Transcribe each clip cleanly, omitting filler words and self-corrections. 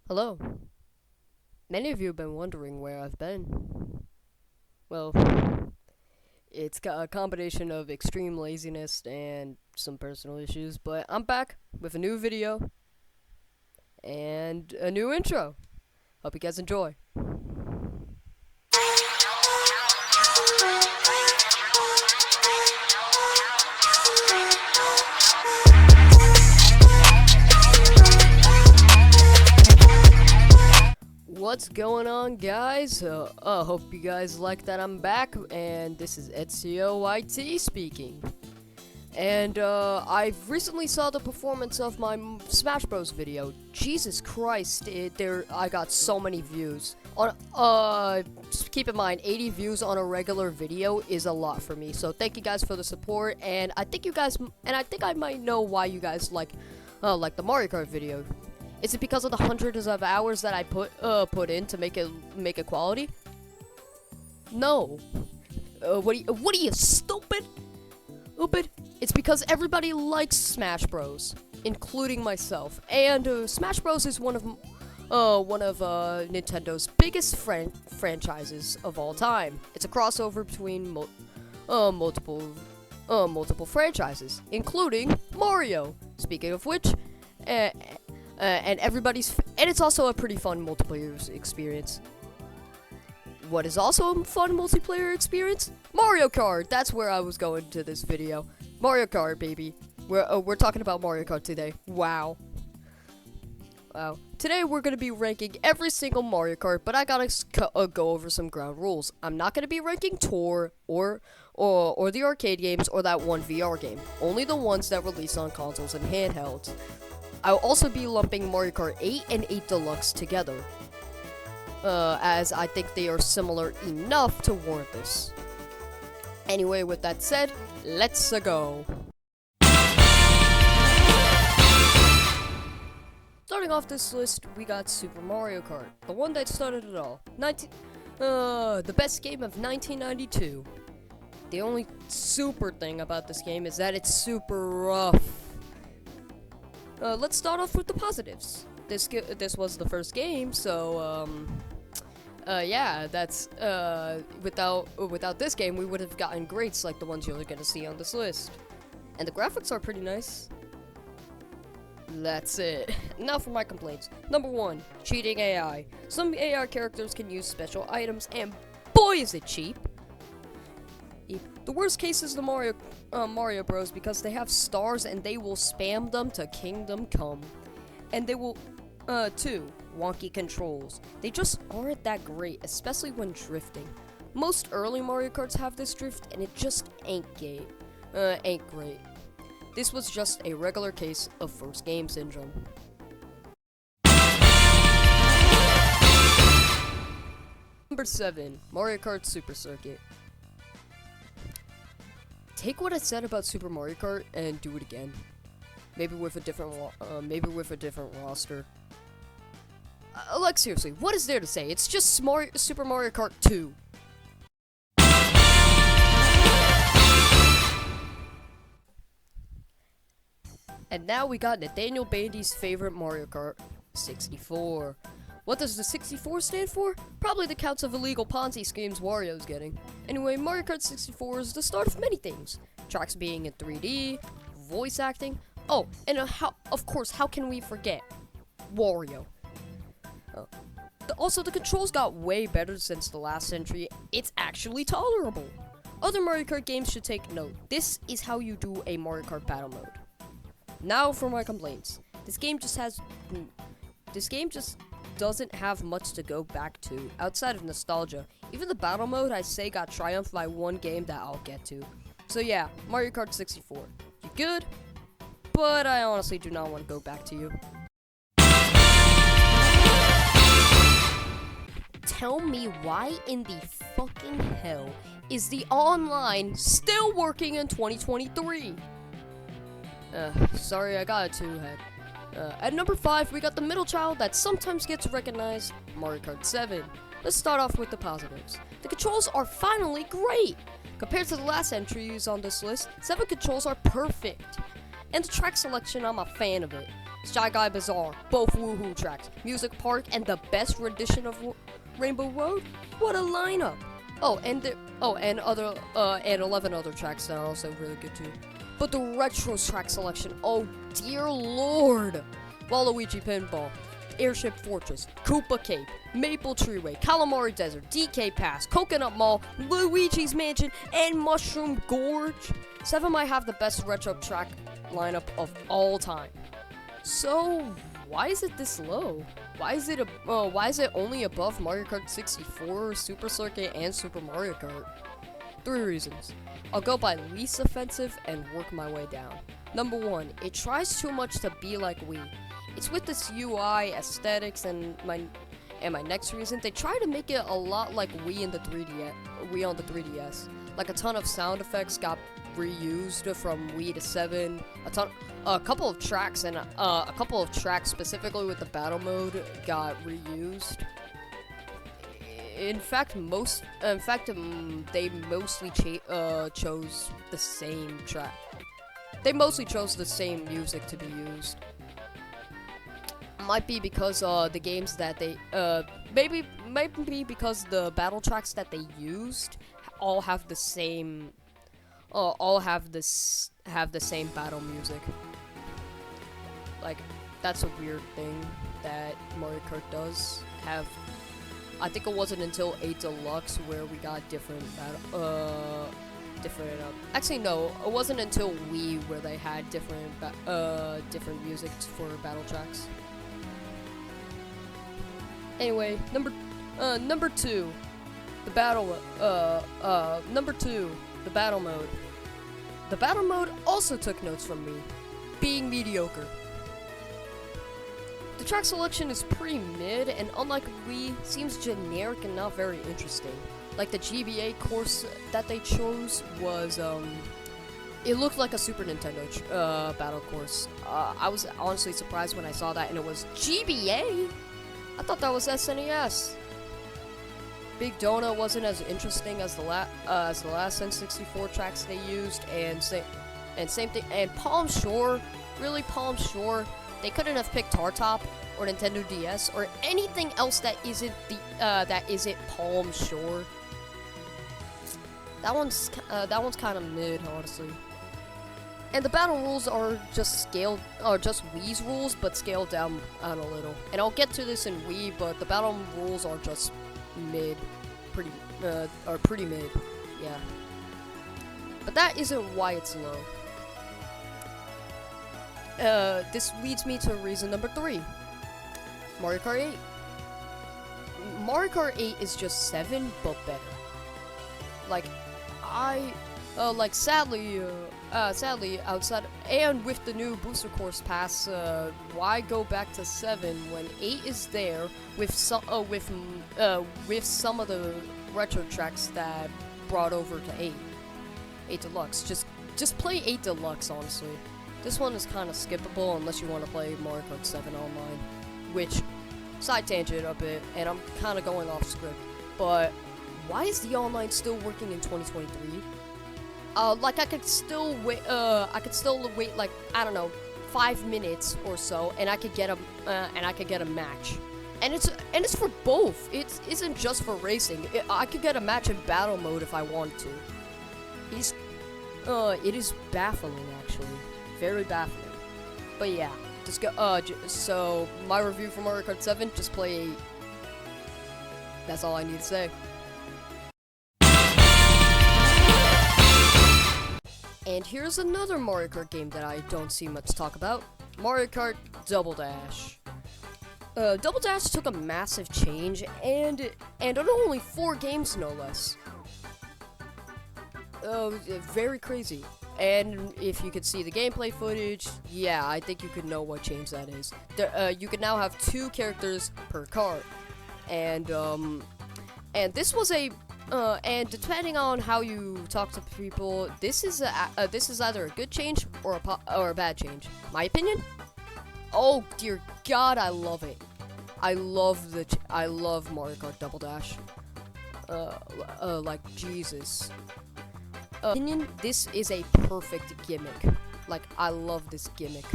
Hello. Many of you have been wondering where I've been. Well, it's got a combination of extreme laziness and some personal issues, but I'm back with a new video and a new intro. Hope you guys enjoy. What's going on, guys? Hope you guys like that I'm back, and this is EtzioYT speaking. And I've recently saw the performance of my Smash Bros video. Jesus Christ, I got so many views. Just keep in mind, 80 views on a regular video is a lot for me. So thank you guys for the support, and I think I might know why you guys like the Mario Kart video. Is it because of the hundreds of hours that I put in to make it quality? No. What are you, stupid? Stupid? It's because everybody likes Smash Bros, including myself. And Smash Bros is one of Nintendo's biggest franchises of all time. It's a crossover between multiple franchises, including Mario. Speaking of which, and it's also a pretty fun multiplayer experience. What is also a fun multiplayer experience? Mario Kart. That's where I was going to this video. Mario Kart, baby. We're talking about Mario Kart today. Wow. Today we're gonna be ranking every single Mario Kart, but I gotta go over some ground rules. I'm not gonna be ranking Tour or the arcade games or that one VR game. Only the ones that release on consoles and handhelds. I'll also be lumping Mario Kart 8 and 8 Deluxe together, as I think they are similar enough to warrant this. Anyway, with that said, let's go. Starting off this list, we got Super Mario Kart, the one that started it all. The best game of 1992. The only super thing about this game is that it's super rough. Let's start off with the positives. This was the first game, so yeah, that's without this game we would have gotten greats like the ones you're gonna see on this list. And the graphics are pretty nice. That's it. Now for my complaints. Number 1, cheating AI. Some AI characters can use special items, and boy is it cheap. The worst case is the Mario Bros, because they have stars and they will spam them to Kingdom Come. And they will, 2, wonky controls. They just aren't that great, especially when drifting. Most early Mario Karts have this drift, and it just ain't great. This was just a regular case of first game syndrome. Number 7, Mario Kart Super Circuit. Take what I said about Super Mario Kart and do it again. Maybe with a different roster. Like seriously, what is there to say? It's just Super Mario Kart 2. And now we got Nathaniel Bandy's favorite Mario Kart, 64. What does the 64 stand for? Probably the counts of illegal Ponzi schemes Wario's getting. Anyway, Mario Kart 64 is the start of many things. Tracks being in 3D, voice acting, oh, and of course, how can we forget? Wario. Also, the controls got way better since the last century. It's actually tolerable. Other Mario Kart games should take note. This is how you do a Mario Kart battle mode. Now for my complaints. This game just doesn't have much to go back to outside of nostalgia. Even the battle mode I say got triumphed by one game that I'll get to. So yeah, Mario Kart 64. You're good, but I honestly do not want to go back to you. Tell me why in the fucking hell is the online still working in 2023? Sorry, I got it too ahead. At number 5, we got the middle child that sometimes gets recognized, Mario Kart 7. Let's start off with the positives. The controls are finally great! Compared to the last entries on this list, 7 controls are perfect. And the track selection, I'm a fan of it. Shy Guy Bazaar, both Woohoo tracks, Music Park, and the best rendition of Rainbow Road. What a lineup! And 11 other tracks that are also really good too. But the retro track selection, oh dear lord! Waluigi Pinball, Airship Fortress, Koopa Cape, Maple Treeway, Calamari Desert, DK Pass, Coconut Mall, Luigi's Mansion, and Mushroom Gorge. 7 might have the best retro track lineup of all time. So, why is it this low? Why is it only above Mario Kart 64, Super Circuit, and Super Mario Kart? 3 reasons. I'll go by least offensive and work my way down. Number 1, it tries too much to be like Wii. It's with this UI, aesthetics, and my next reason, they try to make it a lot like Wii on the 3DS. Like a ton of sound effects got reused from Wii to 7. A couple of tracks specifically with the battle mode got reused. In fact, they mostly chose the same track. They mostly chose the same music to be used. Might be because the games that they maybe because the battle tracks that they used all have the same battle music. Like, that's a weird thing that Mario Kart does have. I think it wasn't until 8 Deluxe where we got different actually no, it wasn't until Wii where they had different music for battle tracks. Anyway, number 2, the battle mode. The battle mode also took notes from me, being mediocre. The track selection is pretty mid, and unlike Wii, seems generic and not very interesting. Like the GBA course that they chose was, it looked like a Super Nintendo battle course. I was honestly surprised when I saw that, and it was GBA? I thought that was SNES. Big Donut wasn't as interesting as the last N64 tracks they used, and same thing. And Palm Shore, they couldn't have picked Tar Top or Nintendo DS or anything else that isn't Palm Shore. That one's kind of mid, honestly. And the battle rules are just Wii's rules, but scaled down a little. And I'll get to this in Wii, but the battle rules are just mid, pretty mid, yeah. But that isn't why it's low. This leads me to reason number 3. Mario Kart 8. Mario Kart 8 is just 7, but better. Sadly, outside and with the new booster course pass, why go back to 7 when 8 is there with some of the retro tracks that brought over to 8 Deluxe. Just play 8 Deluxe, honestly. This one is kind of skippable unless you want to play Mario Kart 7 online, which, side tangent a bit, and I'm kind of going off script, but why is the online still working in 2023? Like I could still wait like, I don't know, 5 minutes or so, and I could get a match. And it's for both. It isn't just for racing. I could get a match in battle mode if I want to. It is baffling, actually. Very baffling. But yeah, just go, so my review for Mario Kart 7, just play 8. That's all I need to say. And here's another Mario Kart game that I don't see much talk about. Mario Kart Double Dash. Double Dash took a massive change, and only 4 games, no less. Very crazy. And if you could see the gameplay footage, yeah, I think you could know what change that is. You can now have 2 characters per car, and this was and depending on how you talk to people, this is either a good change or a bad change. My opinion? Oh dear God, I love it. I love Mario Kart Double Dash. Like Jesus. Opinion, this is a perfect gimmick. Like, I love this gimmick.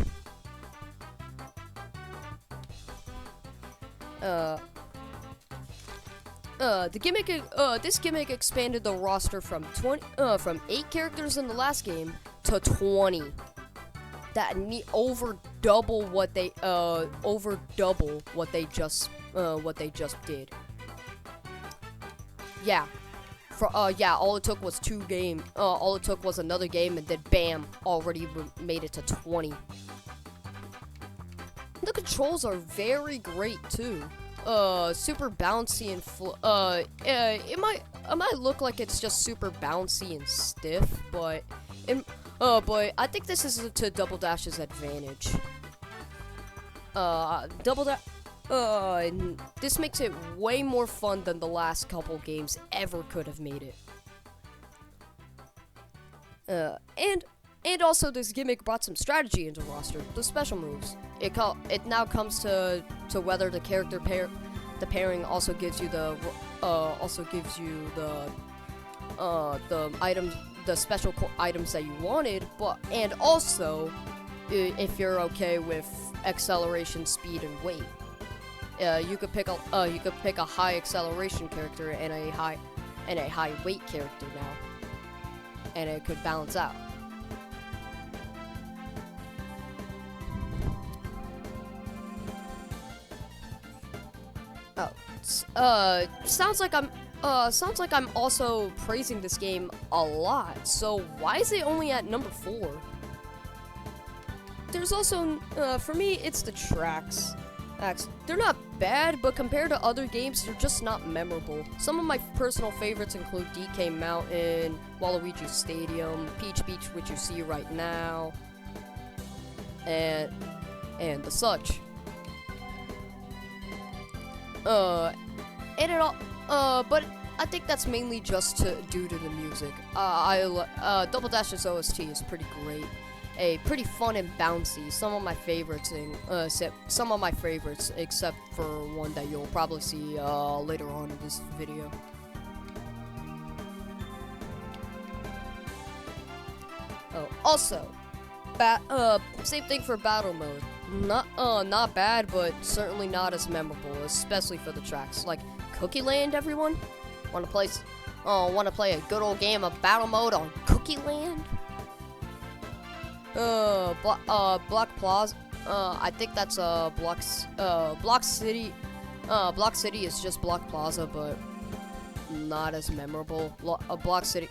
Uh, this gimmick expanded the roster from 8 characters in the last game to 20. Over double what they just did. Yeah. All it took was all it took was another game, and then bam, already made it to 20. The controls are very great too. Super bouncy and it might look like it's just super bouncy and stiff, but I think this is to Double Dash's advantage. This makes it way more fun than the last couple games ever could have made it. And also this gimmick brought some strategy into the roster. The special moves. It now comes to whether the character pairing also gives you the items, the special items that you wanted, and also if you're okay with acceleration, speed, and weight. You could pick a high acceleration character and a high weight character now, and it could balance out. Sounds like I'm also praising this game a lot. So why is it only at number 4? There's also, for me, it's the tracks. They're not bad, but compared to other games, they're just not memorable. Some of my personal favorites include DK Mountain, Waluigi Stadium, Peach Beach, which you see right now, and the such. But I think that's mainly just due to the music. Double Dash's OST is pretty great, pretty fun and bouncy. Some of my favorites, except for one that you'll probably see later on in this video. Oh, also, same thing for battle mode. Not bad, but certainly not as memorable, especially for the tracks. Like Cookie Land, everyone? Wanna play a good old game of battle mode on Cookie Land? Block Plaza. I think that's Block City. Block City is just Block Plaza, but not as memorable. Block City.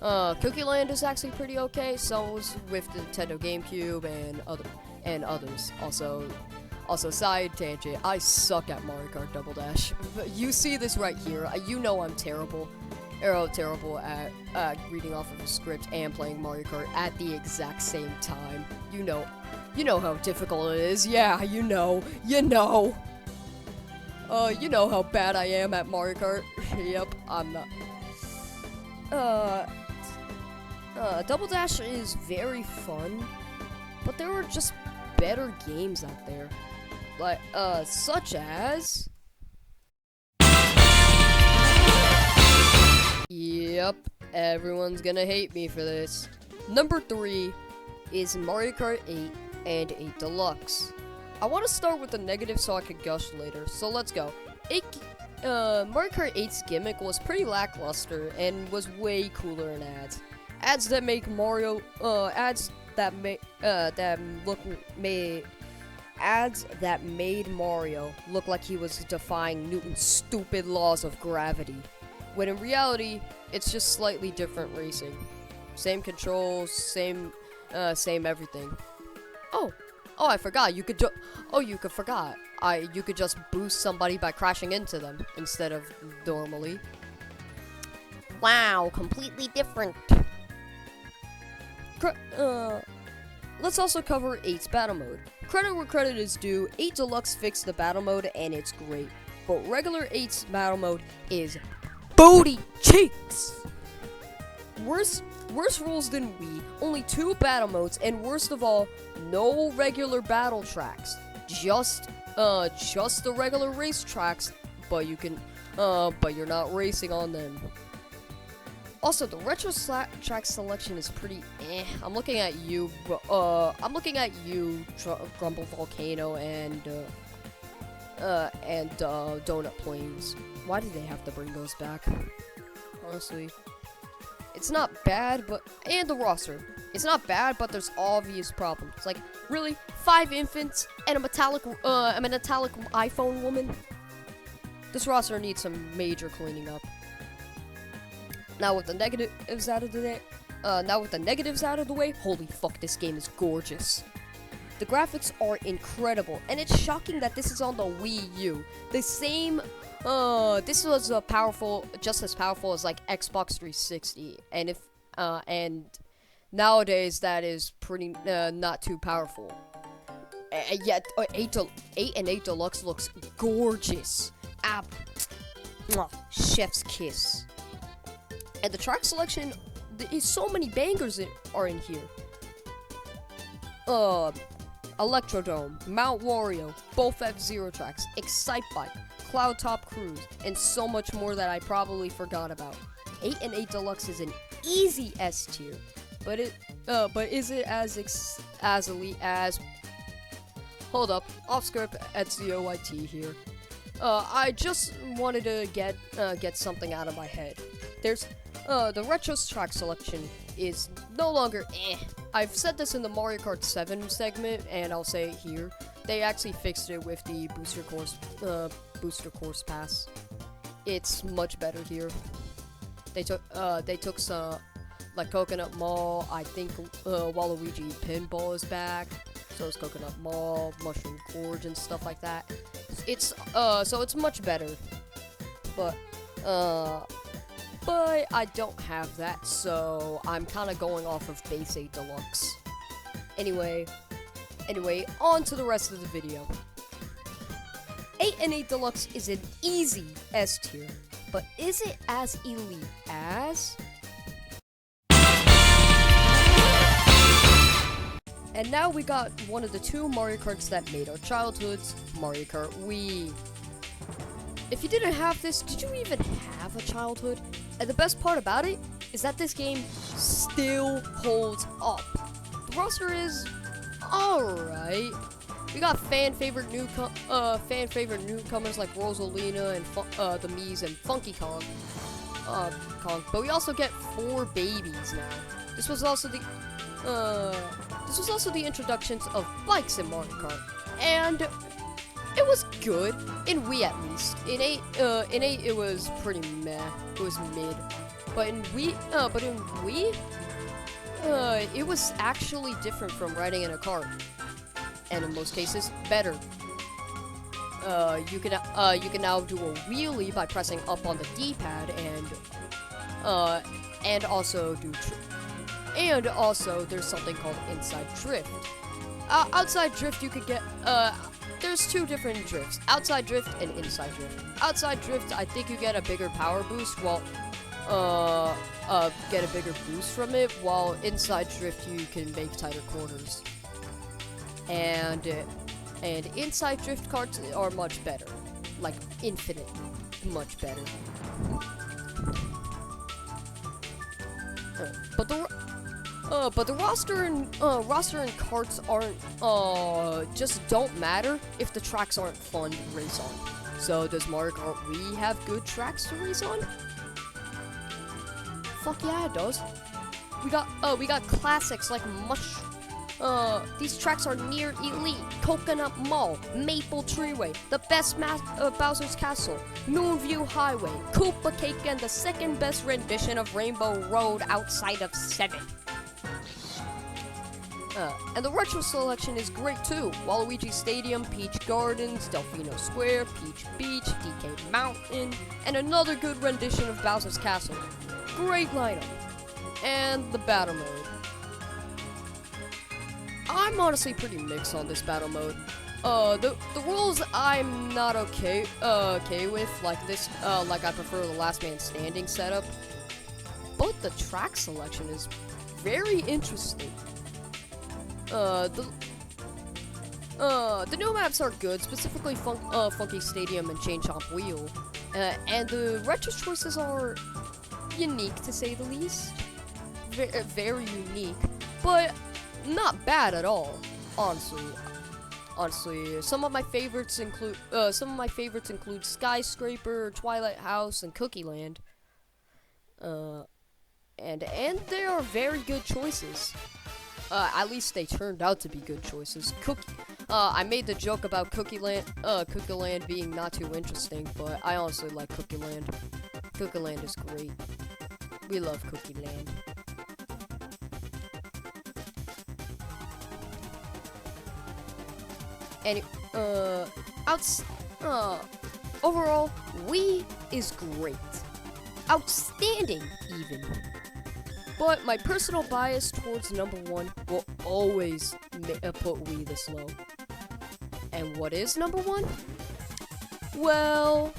Cookie Land is actually pretty okay. So is with the Nintendo GameCube and others. Also, side tangent, I suck at Mario Kart Double Dash. You see this right here. You know I'm terrible. Terrible at reading off of a script and playing Mario Kart at the exact same time. You know how difficult it is. Yeah, you know. You know how bad I am at Mario Kart. Yep, I'm not. Double Dash is very fun, but there are just better games out there, like such as. Yep, everyone's gonna hate me for this. Number 3 is Mario Kart 8 and 8 Deluxe. I want to start with the negative so I could gush later. So let's go. Mario Kart 8's gimmick was pretty lackluster and was way cooler in ads. Ads that make Mario, ads that made Mario look like he was defying Newton's stupid laws of gravity, when in reality, it's just slightly different racing. Same controls, same everything. Oh, I forgot. You could just boost somebody by crashing into them instead of normally. Wow, completely different. Let's also cover 8's battle mode. Credit where credit is due, 8 Deluxe fixed the battle mode and it's great. But regular 8's battle mode is booty cheeks! Worse rules than Wii, only 2 battle modes, and worst of all, no regular battle tracks. Just the regular race tracks, but you're not racing on them. Also, the retro track selection is pretty eh. I'm looking at you, Grumble Volcano, and and donut planes. Why did they have to bring those back? Honestly, it's not bad, and the roster. It's not bad, but there's obvious problems. Like, really, 5 infants and a metallic iPhone woman. This roster needs some major cleaning up. Now with the negatives out of the way, holy fuck, this game is gorgeous. The graphics are incredible, and it's shocking that this is on the Wii U. The same, this was just as powerful as like Xbox 360, and nowadays that is pretty not too powerful. Yet 8 and 8 Deluxe looks gorgeous. Chef's kiss. And the track selection, so many bangers are in here. Electrodome, Mount Wario, both F-Zero tracks, Excite Bike, Cloud Top Cruise, and so much more that I probably forgot about. 8 and 8 Deluxe is an easy S tier, but is it as elite as? Hold up, off script at ZOYT here. I just wanted to get something out of my head. There's the retro track selection is no longer eh. I've said this in the Mario Kart 7 segment, and I'll say it here. They actually fixed it with the booster course pass. It's much better here. They took some, like Coconut Mall. I think Waluigi Pinball is back. So is Coconut Mall, Mushroom Gorge, and stuff like that. So it's much better. But I don't have that, so I'm kind of going off of base 8 Deluxe. Anyway, on to the rest of the video. 8 and 8 Deluxe is an easy S tier, but is it as elite as? And now we got one of the 2 Mario Karts that made our childhoods, Mario Kart Wii. If you didn't have this, did you even have a childhood? And the best part about it is that this game still holds up. The roster is alright. We got fan favorite newcomers like Rosalina and the Mii's and Funky Kong. But we also get 4 babies now. This was also the introductions of bikes in Mario Kart, and it was good in Wii at least. In 8 it was pretty meh. It was mid. But in Wii, it was actually different from riding in a cart, and in most cases, better. You can now do a wheelie by pressing up on the D-pad, and also there's something called inside drift. Outside drift, you could get there's 2 different drifts: outside drift and inside drift. Outside drift, I think you get a bigger power boost, get a bigger boost from it, while inside drift you can make tighter corners. And inside drift carts are much better, like infinite, much better. But the roster and carts aren't just don't matter if the tracks aren't fun to race on. So does Mario Kart Wii have good tracks to race on? Fuck yeah, it does. We got classics like these tracks are near elite. Coconut Mall, Maple Treeway, the best Bowser's Castle, Moonview Highway, Koopa Cake, and the second best rendition of Rainbow Road outside of 7. And the retro selection is great too. Waluigi Stadium, Peach Gardens, Delfino Square, Peach Beach, DK Mountain, and another good rendition of Bowser's Castle. Great lineup. And the battle mode. I'm honestly pretty mixed on this battle mode. The rules I'm not okay with, like I prefer the last man standing setup. But the track selection is very interesting. The new maps are good, specifically Funky Stadium and Chain Chomp Wheel, and the retro choices are unique to say the least. Very unique, but not bad at all, honestly. Honestly, some of my favorites include Skyscraper, Twilight House, and Cookie Land. Uh, and they are very good choices. At least they turned out to be good choices. I made the joke about Cookie Land being not too interesting, but I honestly like Cookie Land. Cookie Land is great. We love Cookie Land. And outs overall, Wii is great. Outstanding, even. But my personal bias towards number one will always put Wii this low. And what is number one? Well,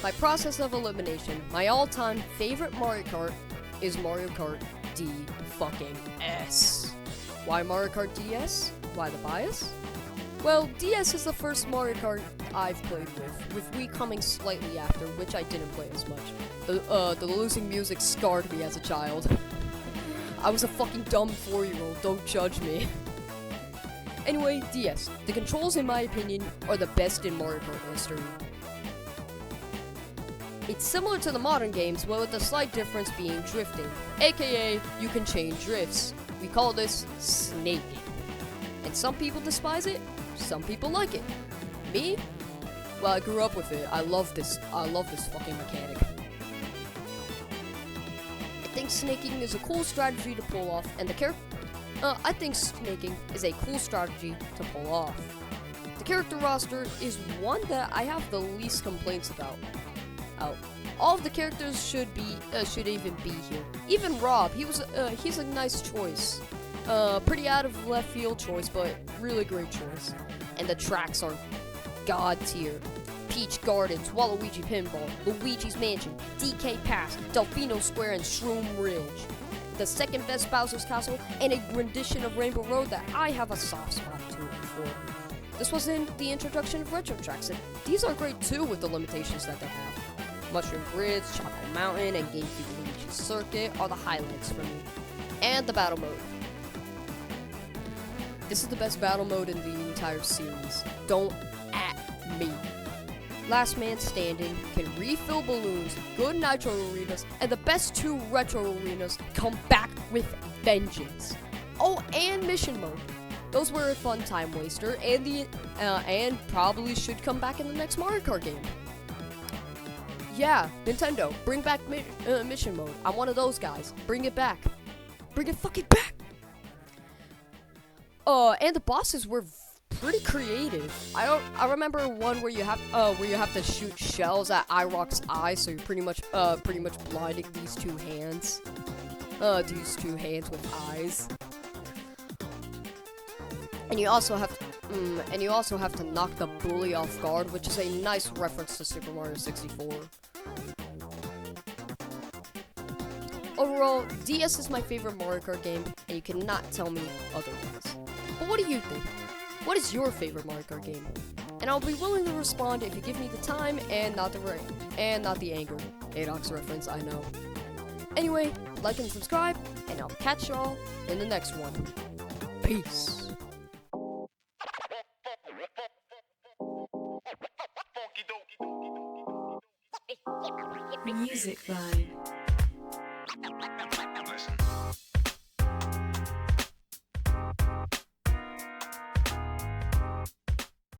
by process of elimination, my all-time favorite Mario Kart is Mario Kart D-fucking-S. Why Mario Kart DS? Why the bias? Well, DS is the first Mario Kart I've played with Wii coming slightly after, which I didn't play as much. The losing music scarred me as a child. I was a fucking dumb 4-year-old, don't judge me. Anyway, DS. The controls, in my opinion, are the best in Mario Kart history. It's similar to the modern games, but with the slight difference being drifting, aka you can chain drifts. We call this snaking. And some people despise it, some people like it. Me? Well, I grew up with it. I love this fucking mechanic. I think snaking is a cool strategy to pull off, and I think snaking is a cool strategy to pull off. The character roster is one that I have the least complaints about. All of the characters should even be here. Even Rob, he's a nice choice. Pretty out of left field choice, but really great choice. And the tracks are god tier. Peach Gardens, Waluigi Pinball, Luigi's Mansion, DK Pass, Delfino Square, and Shroom Ridge. The second best Bowser's Castle, and a rendition of Rainbow Road that I have a soft spot for. This was in the introduction of retro tracks, and these are great too with the limitations that they have. Mushroom Bridge, Choco Mountain, and GameCube Luigi's Circuit are the highlights for me. And the battle mode. This is the best battle mode in the entire series. Don't at me. Last Man Standing can refill balloons, good nitro arenas, and the best two retro arenas come back with vengeance. Oh, and mission mode. Those were a fun time waster, and probably should come back in the next Mario Kart game. Yeah, Nintendo, bring back mission mode. I'm one of those guys. Bring it back. Bring it fucking back. And the bosses were pretty creative. I remember one where you have to shoot shells at iRock's eyes, so you're pretty much blinding these two hands. With eyes. And you also have to knock the bully off guard, which is a nice reference to Super Mario 64. Overall, DS is my favorite Mario Kart game, and you cannot tell me otherwise. But what do you think? What is your favorite Mario Kart game? And I'll be willing to respond if you give me the time and not the anger. Adox reference, I know. Anyway, like and subscribe, and I'll catch y'all in the next one. Peace. Music Vibe.